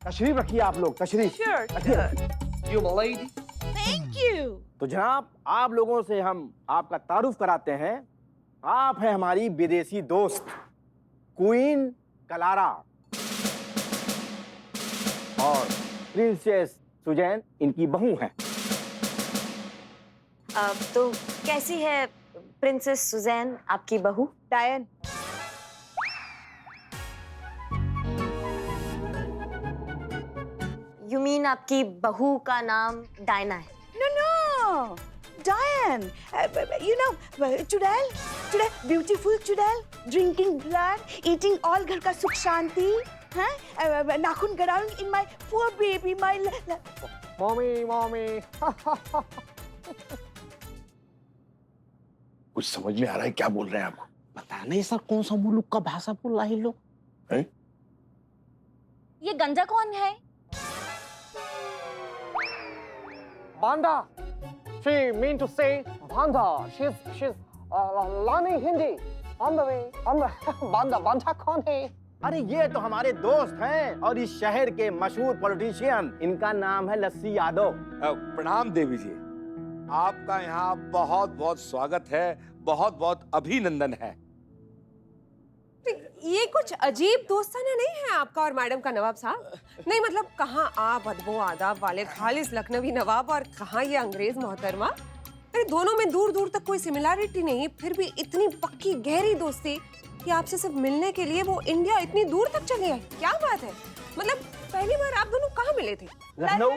तशरीफ रखिए आप लोग, तशरीफ। Sure, You my lady. Thank you. तो जनाब, आप लोगों से हम आपका तारुफ कराते हैं। आप हैं हमारी विदेशी दोस्त क्वीन क्लारा और प्रिंसेस सुजैन इनकी बहू हैं। तो कैसी है प्रिंसेस सुजैन आपकी बहू? डायन, यू मीन आपकी बहू का नाम डायना है? no, Diane. You know, चुड़ैल, beautiful चुड़ैल, drinking blood, eating all घर का सुख शांति, हैं? नाखून गड़ाउंग in my poor baby, my. Mummy कुछ समझ में आ रहा है क्या बोल रहे हैं आप? पता नहीं सर, कौन सा मुल्क का भाषा बोल रहा है ये लोग। हैं? ये गंजा कौन है? Banda. She mean to say Banda. She's learning Hindi. On the way. Banda कौन है? अरे ये तो हमारे दोस्त हैं और इस शहर के मशहूर पॉलिटिशियन। इनका नाम है लस्सी यादव। प्रणाम देवी जी, आपका यहाँ बहुत बहुत स्वागत है, बहुत बहुत अभिनंदन है। ये कुछ अजीब दोस्ताना नहीं है आपका और मैडम का नवाब साहब? नहीं मतलब कहाँ आप अदबो आदाब वाले खालिस लखनवी नवाब और कहाँ ये अंग्रेज मोहतरमा? अरे दोनों में दूर दूर तक कोई सिमिलैरिटी नहीं, फिर भी इतनी पक्की गहरी दोस्ती कि आपसे सिर्फ मिलने के लिए वो इंडिया इतनी दूर तक चले आए। क्या बात है? मतलब पहली बार आप दोनों कहाँ मिले थे? लखनऊ।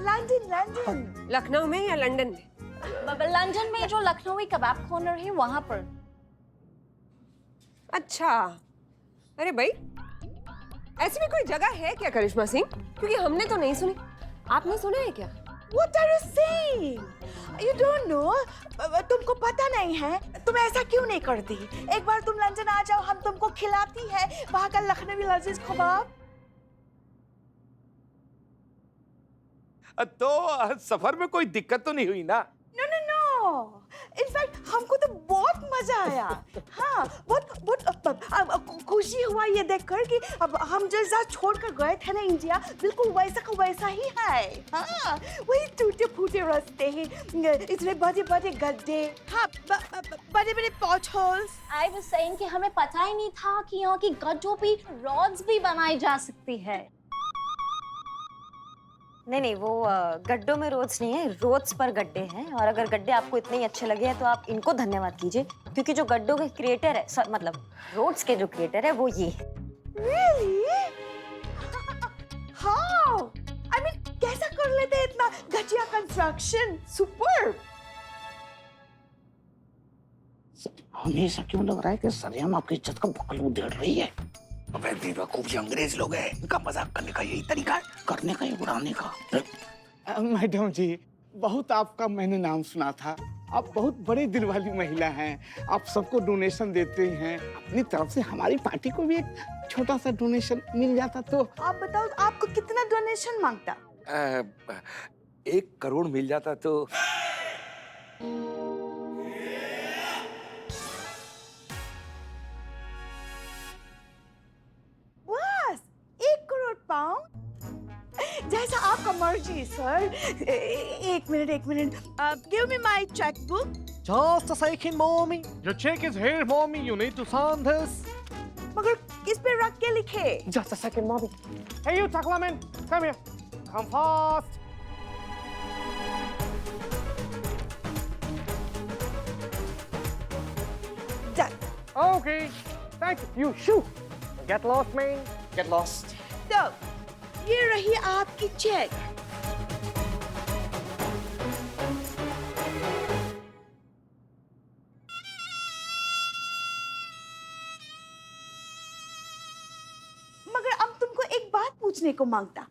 लंदन। लखनऊ में या लंदन में? लंदन में जो लखनवी कबाब कॉर्नर है वहां पर। अच्छा, अरे भाई ऐसी भी कोई जगह है क्या करिश्मा सिंह? क्योंकि हमने तो नहीं सुनी। आपने सुना है क्या? What are you saying? You don't know? तुमको पता नहीं है? तुम ऐसा क्यों नहीं करती? एक बार तुम लंदन आ जाओ, हम तुमको खिलाती है वहाँ का लखनवी लजीज कबाब। तो सफर में कोई दिक्कत तो नहीं हुई ना? No. इनफैक्ट हमको तो बहुत मजा आया। हाँ, बहुत खुशी हुआ ये देखकर कि अब हम जैसा छोड़कर गए थे ना इंडिया, बिल्कुल वैसा का वैसा ही है। हाँ, वही टूटे फूटे रास्ते हैं, इतने बड़े बड़े गड्ढे, हाँ, बड़े बड़े पॉच होल्स। आई वाज सेइंग कि हमें पता ही नहीं था कि यहाँ की गड्ढों पे रॉड्स भी बनाई जा सकती है। नहीं, वो गड्ढों में रोड्स नहीं है, रोड्स पर गड्ढे हैं। और अगर गड्ढे आपको इतने ही अच्छे लगे हैं तो आप इनको धन्यवाद कीजिए, क्योंकि जो गड्ढों के क्रिएटर है, मतलब रोड्स के जो क्रिएटर है वो ये है। Really? How? I mean, कैसा कर लेते हैं इतना घटिया कंस्ट्रक्शन? सुपर। हमेशा क्यों लग रहा है कि सरेआम आपकी इज्जत का बकल उधेड़ रही है? अबे बेवकूफ, ये अंग्रेज लोग हैं, इनका मजाक करने का यही तरीका है। करने का या उड़ाने का? मैडम जी, बहुत आपका मैंने नाम सुना था। आप बहुत बड़े दिल वाली महिला हैं। आप सबको डोनेशन देते हैं। अपनी तरफ से हमारी पार्टी को भी एक छोटा सा डोनेशन मिल जाता तो। आप बताओ आपको कितना डोनेशन मांगता? 1 करोड़ मिल जाता तो। बस 1 करोड़ पाउंड? जैसा आपका मर्जी सर। एक minute. Give me my checkbook. Just a second, mommy. Your check is here, mommy. You need to sign this. मगर किस पे रख के लिखे? Just a second, mommy. Hey, you Taklaman, come here. Come fast. Done. Okay. Thank you. You shoot. Get lost, man. Get lost. तो ये रही आपकी चेक। मगर अब तुमको एक बात पूछने को मांगता।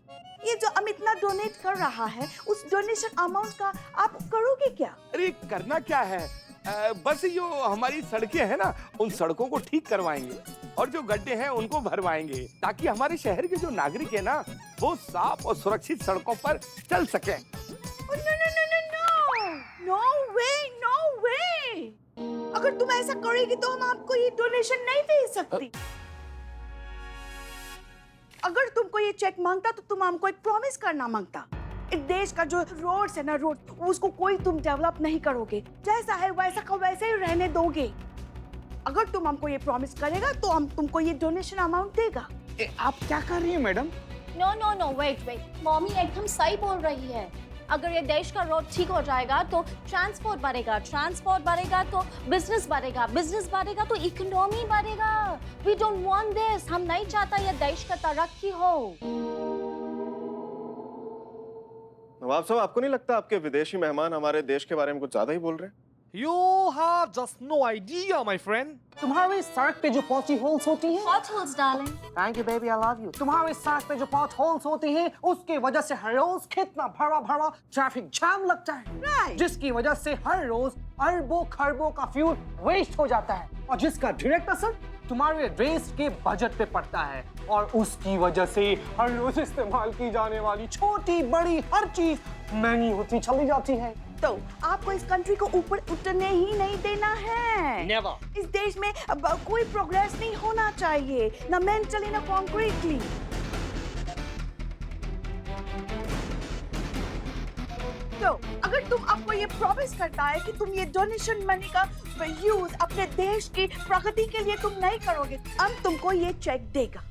ये जो अमित इतना डोनेट कर रहा है, उस डोनेशन अमाउंट का आप करोगे क्या? अरे करना क्या है, बस जो हमारी सड़कें हैं ना, उन सड़कों को ठीक करवाएंगे और जो गड्ढे हैं उनको भरवाएंगे, ताकि हमारे शहर के जो नागरिक है ना, वो साफ और सुरक्षित सड़कों पर चल सकें। नो वे, नो वे। अगर तुम ऐसा करेगी तो हम आपको ये डोनेशन नहीं दे सकती। अगर तुमको ये चेक मांगता तो तुम हमको एक प्रॉमिस करना मांगता। इस देश का जो रोड्स है ना, रोड, उसको कोई तुम डेवलप नहीं करोगे, जैसा है वैसा का वैसे ही रहने दोगे। अगर तुम हमको ये प्रॉमिस करेगा तो हम तुमको ये डोनेशन अमाउंट देगा। आप क्या कर रही हैं madam? No no no, wait, mommy एकदम सही बोल रही है। अगर ये देश का रोड ठीक हो जाएगा तो ट्रांसपोर्ट बढ़ेगा तो बिजनेस बढ़ेगा तो इकोनॉमी बढ़ेगा। वी डोंट वांट दिस, हम नहीं चाहता ये देश का तरक्की हो। नवाब साहब, आपको नहीं लगता आपके विदेशी मेहमान हमारे देश के बारे में कुछ ज्यादा ही बोल रहे हैं? You have just no idea, my friend. तुम्हारी सड़क पे जो पॉटी होल्स होती हैं, Potholes, darling. Thank you baby, I love you. तुम्हारी सड़क पे जो पॉट होल्स होती हैं, उसकी वजह से हर रोज कितना भरा ट्रैफिक जाम लगता है, जिसकी वजह से हर रोज अरबों खरबों का फ्यूल वेस्ट हो जाता है, और जिसका डायरेक्ट असर तुम्हारे देश के बजट पे पड़ता है, और उसकी वजह से हर रोज इस्तेमाल की जाने वाली छोटी बड़ी हर चीज महंगी होती चली जाती है। तो आपको इस कंट्री को ऊपर उठने ही नहीं देना है। Never. इस देश में अब कोई प्रोग्रेस नहीं होना चाहिए, ना मेंटली ना कॉन्क्रीटली। तो अगर तुम आपको ये प्रॉमिस करता है कि तुम ये डोनेशन मनी का यूज अपने देश की प्रगति के लिए तुम नहीं करोगे, हम तुमको ये चेक देगा।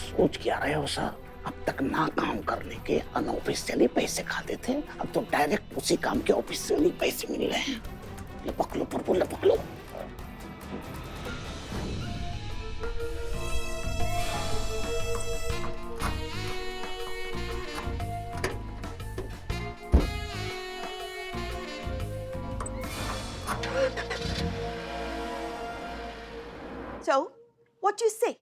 सोच क्या रहे हो सर? अब तक ना काम करने के अनऑफिशियली पैसे खाते थे, अब तो डायरेक्ट उसी काम के ऑफिशियली पैसे मिल रहे हैं। लपक लो प्रभु, लपक लो। So, what do you say?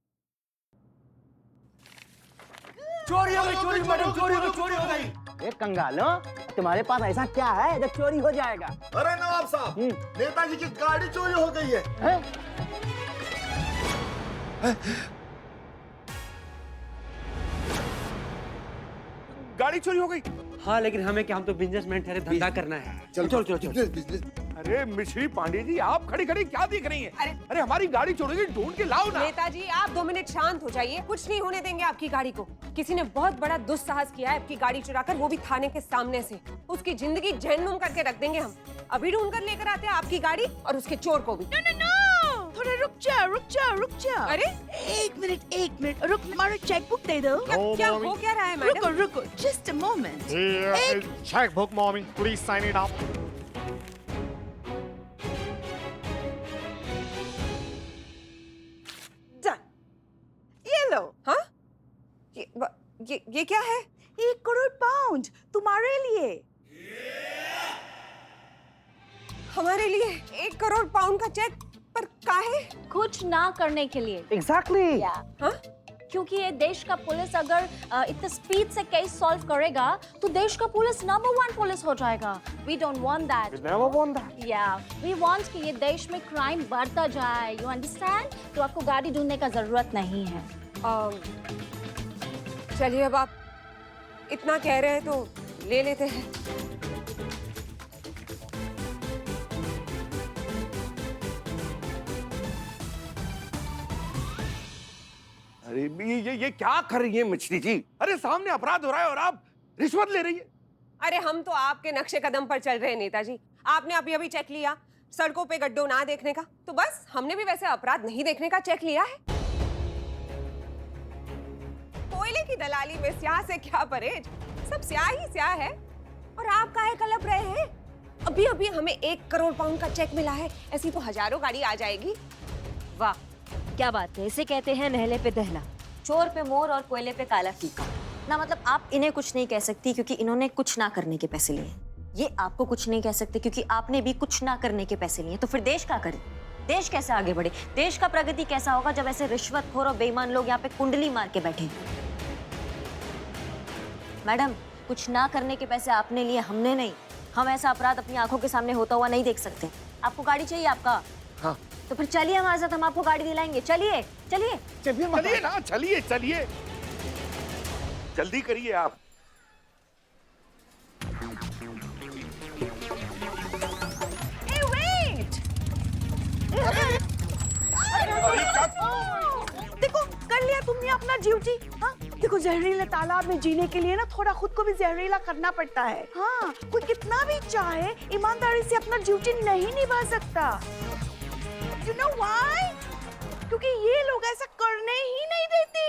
चोरी हो गई मैडम, चोरी हो गई। ए कंगालो, तुम्हारे पास ऐसा क्या है जो चोरी हो जाएगा? अरे नवाब साहब, नेताजी की गाड़ी चोरी हो गई है। गाड़ी चोरी हो गई? हाँ, लेकिन हमें क्या, हम तो बिजनेसमैन ठहरे, धंधा करना है। चलो। अरे मिश्री पांडे जी, आप खड़ी खड़ी क्या देख रही हैं? अरे हमारी गाड़ी चोरी गई, ढूंढ के लाओ ना। नेताजी, आप 2 मिनट शांत हो जाइए। कुछ नहीं होने देंगे आपकी गाड़ी को। किसी ने बहुत बड़ा दुस्साहस किया है आपकी गाड़ी चुराकर, वो भी थाने के सामने से। उसकी जिंदगी जहन्नुम करके रख देंगे हम। अभी ढूंढ कर लेकर आते हैं आपकी गाड़ी और उसके चोर को भी। No! थोड़ा रुक जा। अरे एक मिनट, रुक, हमारा चेकबुक दे दो। क्या हो क्या रहा है मैडम? रुको, just a moment. checkbook, mommy. Please sign it up. Done. ये लो। हाँ? ये क्या है? 1 करोड़ पाउंड तुम्हारे लिए। हमारे लिए 1 करोड़ पाउंड का चेक, पर काहे? कुछ ना करने के लिए। एग्जैक्टली। हाँ? क्योंकि ये देश का पुलिस अगर इतने स्पीड से केस सॉल्व करेगा तो देश का पुलिस नंबर 1 पुलिस हो जाएगा। We don't want that. We never want that. Yeah, we want कि ये देश में क्राइम बढ़ता जाए। You understand? तो आपको गाड़ी ढूंढने का जरूरत नहीं है। चलिए, अब आप इतना कह रहे हैं तो ले लेते हैं। अरे ये क्या कर रही है मिश्री जी? अरे सामने अपराध हो रहा है और आप रिश्वत ले रही है। अरे हम तो आपके नक्शे कदम पर चल रहे हैं नेताजी। आपने अभी चेक लिया सड़कों पे गड्ढों ना देखने का, तो बस हमने भी वैसे अपराध नहीं देखने का चेक लिया है। कोयले की दलाली में स्याह से क्या परहेज, सब स्याह ही स्याह है। और आप काहे कलप रहे हैं? अभी हमें 1 करोड़ पाउंड का चेक मिला है, ऐसी तो हजारों गाड़ी आ जाएगी। वाह, क्या बात है। इसे कहते हैं नहले पे दहला, चोर पे मोर और कोयले पे काला फीका। ना मतलब आप इन्हें कुछ नहीं कह सकती क्योंकि इन्होंने कुछ ना करने के पैसे लिए। ये आपको कुछ नहीं कह सकते क्योंकि आपने भी कुछ ना करने के पैसे लिए। तो फिर देश क्या करे? देश कैसे आगे बढ़े? देश का प्रगति कैसा होगा जब ऐसे रिश्वतखोर और बेईमान लोग यहाँ पे कुंडली मार के बैठे? मैडम, कुछ ना करने के पैसे आपने लिए, हमने नहीं। हम ऐसा अपराध अपनी आंखों के सामने होता हुआ नहीं देख सकते। आपको गाड़ी चाहिए आपका? हाँ। तो फिर चलिए हमारे साथ, हम आपको गाड़ी दिलाएंगे। चलिए चलिए चलिए ना, चलिए। जल्दी करिए आप। Hey, wait! देखो कर लिया तुमने अपना ड्यूटी। हाँ देखो, जहरीले तालाब में जीने के लिए ना थोड़ा खुद को भी जहरीला करना पड़ता है। हाँ, कोई कितना भी चाहे ईमानदारी से अपना ड्यूटी नहीं निभा सकता। You know why? क्योंकि ये लोग ऐसा करने ही नहीं देती।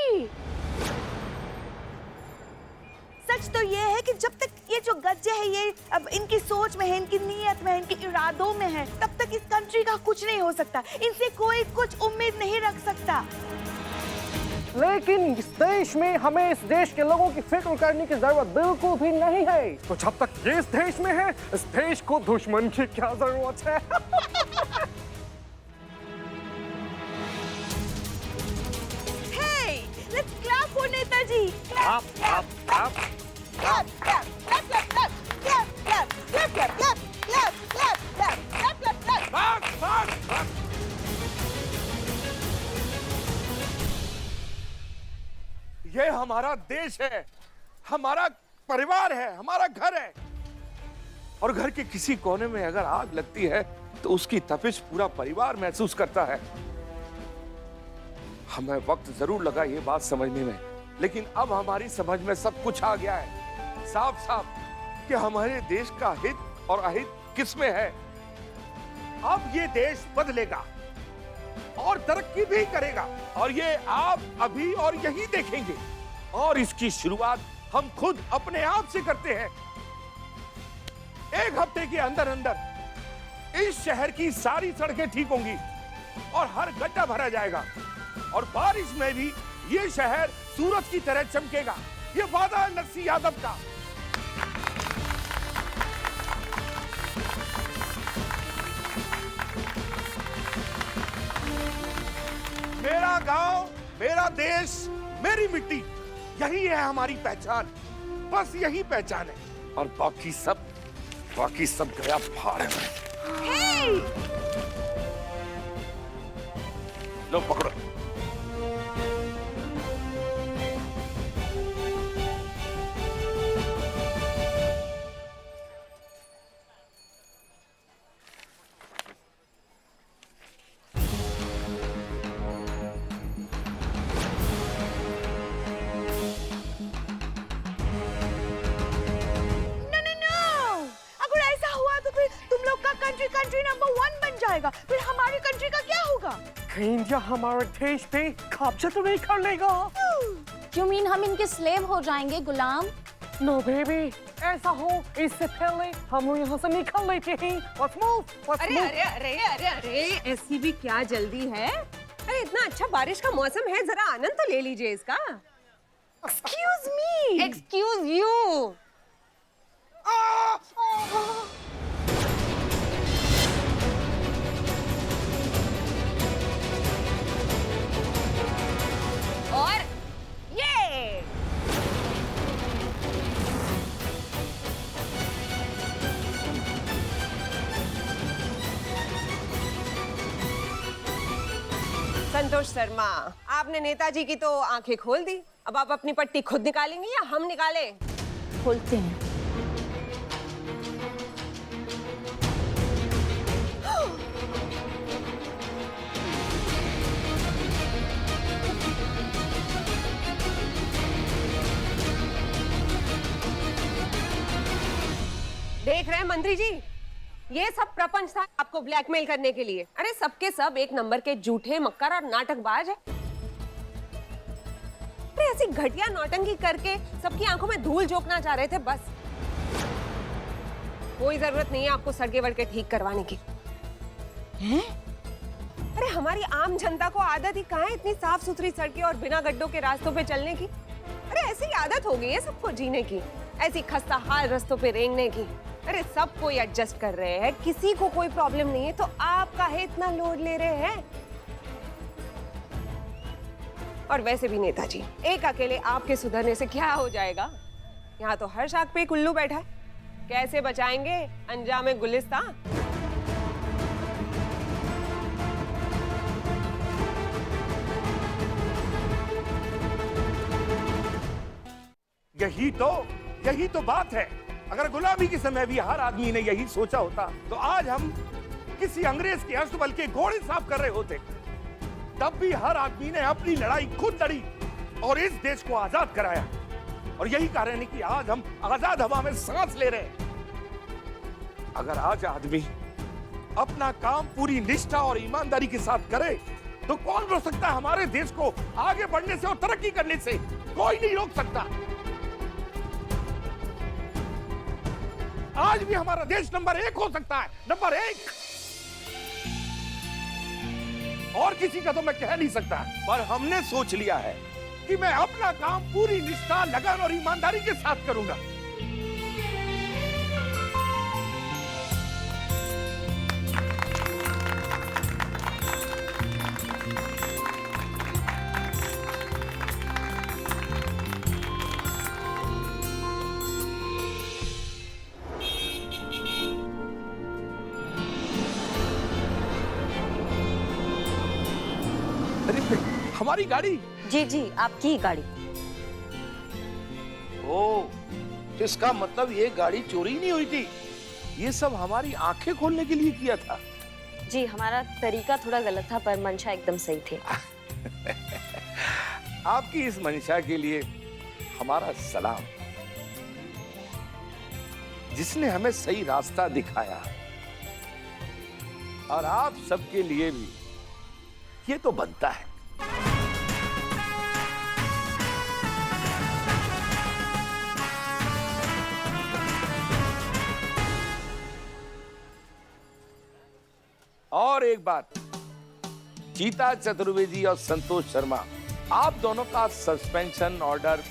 सच तो ये है कि जब तक ये जो गज्जे है ये अब इनकी सोच में है, इनकी नीयत में है, इनके इरादों में है, तब तक इस कंट्री का कुछ नहीं हो सकता। इनसे कोई कुछ उम्मीद नहीं रख सकता। लेकिन इस देश में हमें इस देश के लोगों की फिक्र करने की जरूरत बिल्कुल भी नहीं है। तो जब तक ये इस देश में है, इस देश को दुश्मन की क्या जरूरत है? Hey, let's clap for Netaji. Clap, clap, clap. Clap, clap, clap, clap, clap, clap, clap, clap, clap, clap, clap, clap, clap, clap, clap, clap. भाग, भाग, भाग। ये हमारा देश है, हमारा परिवार है, हमारा घर है। और घर के किसी कोने में अगर आग लगती है तो उसकी तपिश पूरा परिवार महसूस करता है। हमें वक्त जरूर लगा ये बात समझने में, लेकिन अब हमारी समझ में सब कुछ आ गया है साफ साफ कि हमारे देश का हित और अहित किसमें है। अब ये देश बदलेगा और तरक्की भी करेगा, और ये आप अभी और यही देखेंगे। और इसकी शुरुआत हम खुद अपने आप से करते हैं। 1 हफ्ते के अंदर अंदर इस शहर की सारी सड़कें ठीक होंगी और हर गड्ढा भरा जाएगा, और बारिश में भी ये शहर सूरज की तरह चमकेगा। ये वादा है नरसिंह यादव का। मेरा गांव, मेरा देश, मेरी मिट्टी, यही है हमारी पहचान। बस यही पहचान है, और बाकी सब गया भाड़ में। Hey! लो पकड़ो। कंट्री नंबर 1 बन जाएगा, फिर हमारी कंट्री का क्या होगा? इंडिया हमारे देश पे कब्जा तो नहीं कर लेगा। You mean हम इनके स्लेव हो जाएंगे, गुलाम? नो बेबी, ऐसा हो इससे पहले हम लोग यहाँ से निकल लेते हैं। Let's move, let's अरे move. अरे अरे अरे अरे, ऐसी भी क्या जल्दी है? अरे इतना अच्छा बारिश का मौसम है, जरा आनंद तो ले लीजिए इसका। Excuse me. Excuse you. और ये संतोष शर्मा, आपने नेताजी की तो आंखें खोल दी। अब आप अपनी पट्टी खुद निकालेंगी या हम निकालें? खोलते हैं। देख रहे हैं मंत्री जी, ये सब प्रपंच था आपको ब्लैकमेल करने के लिए। अरे सबके सब एक नंबर के झूठे, मक्कार और नाटकबाज है। अरे ऐसी घटिया नौटंकी करके सबकी आंखों में धूल झोंकना चाह रहे थे बस। कोई जरूरत नहीं है आपको सड़के वड़के ठीक करवाने की। हैं? अरे हमारी आम जनता को आदत ही कहाँ है इतनी साफ सुथरी सड़कें और बिना गड्ढों के रास्तों पे चलने की। अरे ऐसी आदत हो गई है सबको जीने की, ऐसी खस्ता हाल रास्तों पे रेंगने की। अरे सब कोई एडजस्ट कर रहे हैं, किसी को कोई प्रॉब्लम नहीं है, तो आप काहे इतना लोड ले रहे हैं? और वैसे भी नेताजी, एक अकेले आपके सुधरने से क्या हो जाएगा? यहाँ तो हर शाख पे कुल्लू बैठा है, कैसे बचाएंगे अंजामे गुलिस्तान? यही तो बात है। अगर गुलामी के समय भी हर आदमी ने यही सोचा होता तो आज हम किसी अंग्रेज के अस्तबल के घोड़े साफ कर रहे होते। तब भी हर आदमी ने अपनी लड़ाई खुद लड़ी और इस देश को आजाद कराया। और यही कारण है कि आज हम आजाद हवा में सांस ले रहे हैं। अगर आज आदमी अपना काम पूरी निष्ठा और ईमानदारी के साथ करे तो कौन रोक सकता है हमारे देश को आगे बढ़ने से और तरक्की करने से? कोई नहीं रोक सकता। आज भी हमारा देश नंबर 1 हो सकता है, नंबर 1। और किसी का तो मैं कह नहीं सकता, पर हमने सोच लिया है कि मैं अपना काम पूरी निष्ठा, लगन और ईमानदारी के साथ करूंगा। हमारी गाड़ी? जी जी, आपकी गाड़ी। ओ, तो इसका मतलब ये गाड़ी चोरी नहीं हुई थी, ये सब हमारी आंखें खोलने के लिए किया था। जी, हमारा तरीका थोड़ा गलत था पर मंशा एकदम सही थी। आपकी इस मंशा के लिए हमारा सलाम, जिसने हमें सही रास्ता दिखाया। और आप सबके लिए भी ये तो बनता है। और एक बात, चीता चतुर्वेदी और संतोष शर्मा, आप दोनों का सस्पेंशन ऑर्डर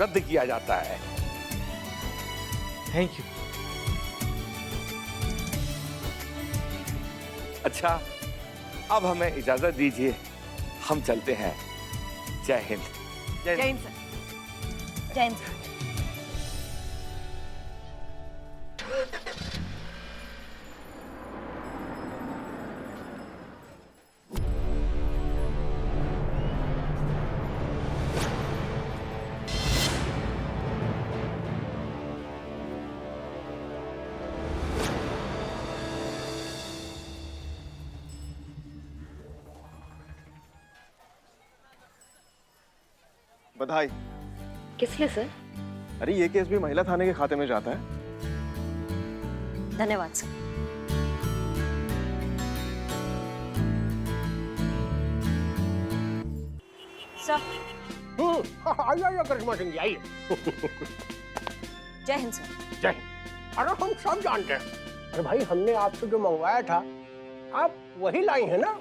रद्द किया जाता है। Thank you. अच्छा, अब हमें इजाजत दीजिए, हम चलते हैं। जय हिंद। जय हिंद सर। जय हिंद सर। बधाई। किस लिए सर? अरे ये केस भी महिला थाने के खाते में जाता है। धन्यवाद सर। सर, आइए करिश्मा सिंह जी, आइए। जय हिंद सर। जय हिंद। अरे हम सब जानते हैं। अरे भाई, हमने आपसे जो मंगवाया था आप वही लाई है ना?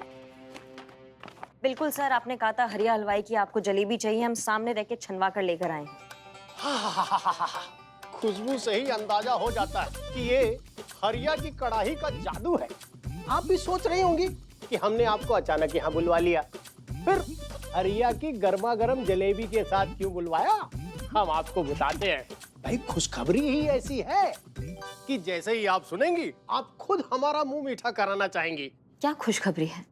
बिल्कुल सर, आपने कहा था हरिया हलवाई की आपको जलेबी चाहिए, हम सामने रह के छनवा कर लेकर आए हैं। खुशबू से ही अंदाजा हो जाता है कि ये हरिया की कढ़ाई का जादू है। आप भी सोच रही होंगी कि हमने आपको अचानक यहाँ बुलवा लिया, फिर हरिया की गर्मा गर्म जलेबी के साथ क्यों बुलवाया, हम आपको बताते हैं। भाई, खुशखबरी ही ऐसी है कि जैसे ही आप सुनेंगी आप खुद हमारा मुंह मीठा कराना चाहेंगी। क्या खुशखबरी है?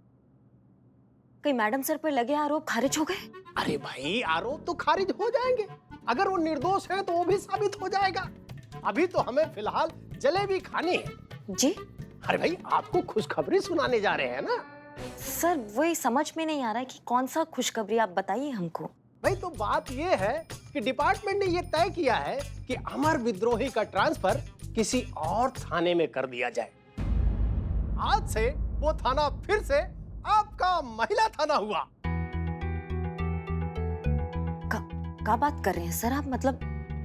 कहीं मैडम सर पर लगे आरोप खारिज हो गए? अरे भाई, आरोप तो खारिज हो जाएंगे, अगर वो निर्दोष है तो वो भी साबित हो जाएगा। अभी तो हमें फिलहाल जलेबी खानी है। जी? अरे भाई, आपको खुशखबरी सुनाने जा रहे हैं ना। सर, वही समझ में नहीं आ रहा है कि कौन सा खुशखबरी, आप बताइए हमको। भाई, तो बात ये है कि डिपार्टमेंट ने ये तय किया है कि अमर विद्रोही का ट्रांसफर किसी और थाने में कर दिया जाए। आज से वो थाना फिर से आपका महिला थाना हुआ। क्या बात कर रहे हैं सर आप? मतलब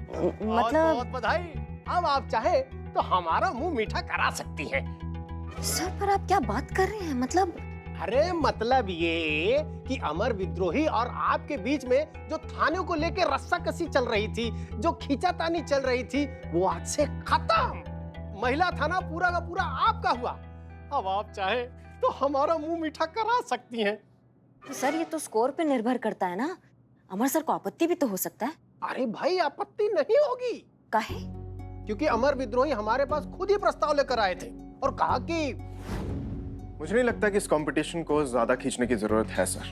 बहुत बधाई। अब आप चाहे तो हमारा मुंह मीठा करा सकती हैं। सर, पर आप क्या बात कर रहे हैं? मतलब अरे मतलब ये कि अमर विद्रोही और आपके बीच में जो थाने को लेकर रस्साकसी चल रही थी, जो खींचातानी चल रही थी, वो आज से खत्म। महिला थाना पूरा का पूरा आपका हुआ। अब आप चाहे तो हमारा मुंह मीठा करा सकती हैं। तो सर, ये तो स्कोर पे निर्भर करता है ना, अमर सर को आपत्ति भी तो हो सकता है। अरे भाई, आपत्ति नहीं होगी। काहे? क्योंकि अमर विद्रोही हमारे पास खुद ही प्रस्ताव लेकर आए थे और कहा कि मुझे नहीं लगता कि इस कंपटीशन को ज्यादा खींचने की जरूरत है सर।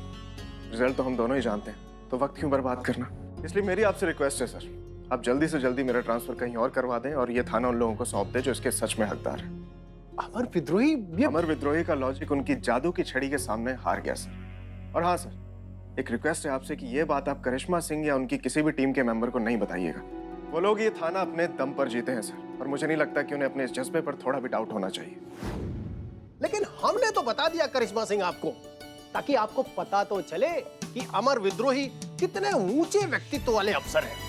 रिजल्ट तो हम दोनों ही जानते हैं, तो वक्त क्यों बर्बाद करना। इसलिए मेरी आपसे रिक्वेस्ट है सर आप जल्दी से जल्दी मेरा ट्रांसफर कहीं और करवा दें और ये थाना उन लोगों को सौंप दें जो इसके सच में हकदार है। अमर विद्रोही अमर विद्रोही का लॉजिक उनकी जादू की छड़ी के सामने हार गया सर। और हाँ सर, एक रिक्वेस्ट है आपसे कि ये बात आप करिश्मा सिंह या उनकी किसी भी टीम के मेंबर को नहीं बताइएगा। वो लोग ये थाना अपने दम पर जीते हैं सर, और मुझे नहीं लगता कि उन्हें अपने इस जज्बे पर थोड़ा भी डाउट होना चाहिए। लेकिन हमने तो बता दिया करिश्मा सिंह आपको, ताकि आपको पता तो चले कि अमर विद्रोही कितने ऊंचे व्यक्तित्व वाले अफसर हैं।